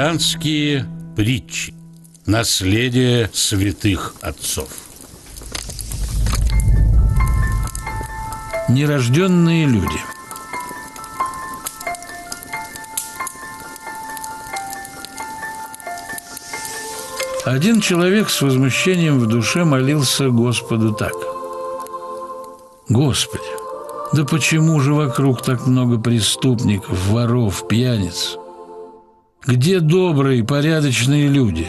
Христианские притчи. Наследие святых отцов. Нерожденные люди. Один человек с возмущением в душе молился Господу так: «Господи, да почему же вокруг так много преступников, воров, пьяниц? Где добрые, порядочные люди?»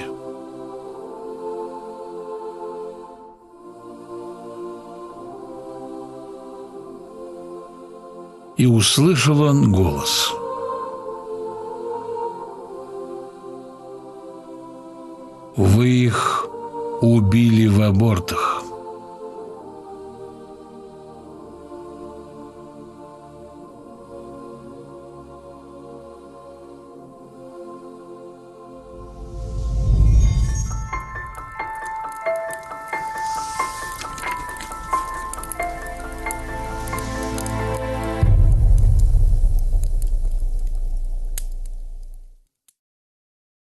И услышал он голос: «Вы их убили в абортах».